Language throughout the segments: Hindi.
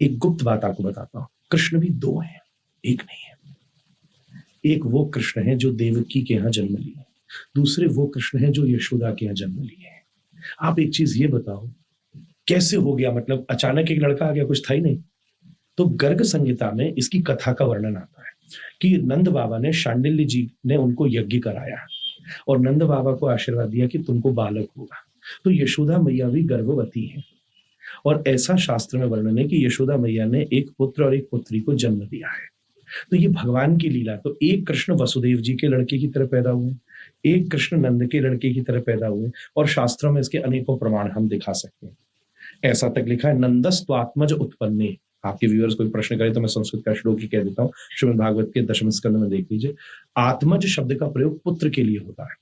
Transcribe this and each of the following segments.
एक गुप्त बात आपको बताता हूं, कृष्ण भी दो हैं, एक नहीं है। एक वो कृष्ण है जो देवकी के यहाँ जन्म लिए, दूसरे वो कृष्ण है जो यशोदा के यहाँ जन्म लिए हैं। आप एक चीज ये बताओ, कैसे हो गया? मतलब अचानक एक लड़का आ गया, कुछ था ही नहीं। तो गर्ग संहिता में इसकी कथा का वर्णन आता है कि नंद बाबा ने, शांडिल्य जी ने उनको यज्ञ कराया और नंद बाबा को आशीर्वाद दिया कि तुमको बालक होगा। तो यशोदा मैया भी गर्भवती है और ऐसा शास्त्र में वर्णन है कि यशोदा मैया ने एक पुत्र और एक पुत्री को जन्म दिया है। तो ये भगवान की लीला। तो एक कृष्ण वसुदेव जी के लड़के की तरह पैदा हुए, एक कृष्ण नंद के लड़के की तरह पैदा हुए, और शास्त्रों में इसके अनेकों प्रमाण हम दिखा सकते हैं। ऐसा तक लिखा है, नंदस्त्वात्मज उत्पन्ने। आपके व्यूअर्स कोई प्रश्न करे तो मैं संस्कृत का श्लोक ही कह देता हूँ, श्रीमद् भागवत के 10वें स्कंद में देख लीजिए। आत्मज शब्द का प्रयोग पुत्र के लिए होता है,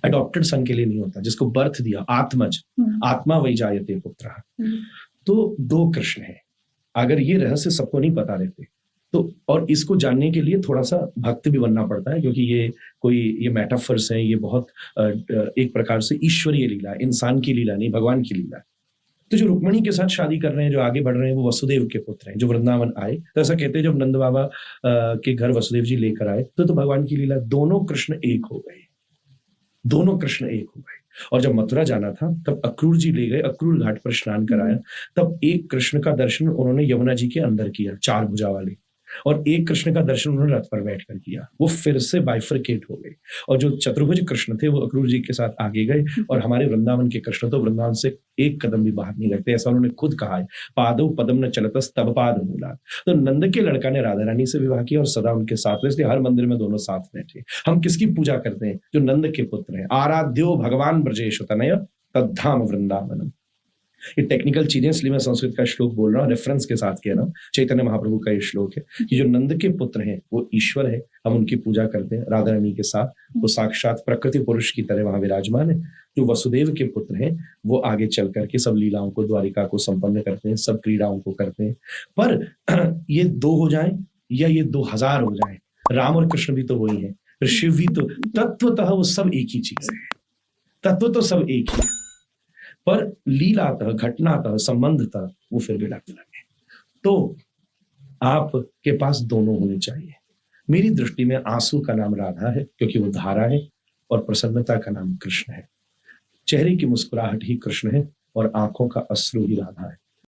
अडॉप्टेड सन के लिए नहीं होता, जिसको बर्थ दिया आत्मज, आत्मा वही जायते पुत्र। तो दो कृष्ण है। अगर ये रहस्य सबको नहीं पता रहते तो, और इसको जानने के लिए थोड़ा सा भक्त भी बनना पड़ता है, क्योंकि ये मेटाफर्स है, ये बहुत एक प्रकार से ईश्वरीय लीला, इंसान की लीला नहीं, भगवान की लीला। तो जो रुक्मणी के साथ शादी कर रहे हैं, जो आगे बढ़ रहे हैं, वो वसुदेव के पुत्र हैं जो वृंदावन आए। तो ऐसा कहते हैं जब नंद बाबा के घर वसुदेव जी लेकर आए तो भगवान की लीला, दोनों कृष्ण एक हो गए, दोनों कृष्ण एक हो गए। और जब मथुरा जाना था तब अक्रूर जी ले गए, अक्रूर घाट पर स्नान कराया, तब एक कृष्ण का दर्शन उन्होंने यमुना जी के अंदर किया, चार भुजा वाले, और एक कृष्ण का दर्शन उन्होंने रथ पर बैठकर किया। वो फिर से बाइफरकेट हो गए, और जो चतुर्भुज कृष्ण थे वो अक्रूर जी के साथ आगे गए, और हमारे वृंदावन के कृष्ण तो वृंदावन से एक कदम भी बाहर नहीं रखते, ऐसा उन्होंने खुद कहा है। पादौ पदम न चलतस तब पाद मूला। तो नंद के लड़का ने राधा रानी से विवाह किया और सदा उनके साथ, इसलिए हर मंदिर में दोनों साथ बैठे। हम किसकी पूजा करते हैं? जो नंद के पुत्र हैं। आराध्यो भगवान ब्रजेश तनय तद्धाम वृंदावनम। ये टेक्निकल चीजें, इसलिए मैं संस्कृत का श्लोक बोल रहा हूँ, रेफरेंस के साथ कह रहा हूँ। चैतन्य महाप्रभु का ये श्लोक है कि जो नंद के पुत्र हैं वो ईश्वर है, हम उनकी पूजा करते हैं राधा रानी के साथ। वो साक्षात प्रकृति पुरुष की तरह वहां विराजमान है। जो वसुदेव के पुत्र हैं वो आगे चल करके सब लीलाओं को, द्वारिका को संपन्न करते हैं, सब क्रीड़ाओं को करते हैं। पर ये दो हो जाए या ये 2000 हो जाए, राम और कृष्ण भी तो वही है, शिव भी तो, तत्वतः वो सब एक ही चीज है, तत्व तो सब एक ही है, पर लीलातः, घटनातः, संबंधतः वो फिर भी अलग अलग है। तो आपके पास दोनों होने चाहिए। मेरी दृष्टि में आंसू का नाम राधा है क्योंकि वो धारा है, और प्रसन्नता का नाम कृष्ण है। चेहरे की मुस्कुराहट ही कृष्ण है और आंखों का अश्रु ही राधा है।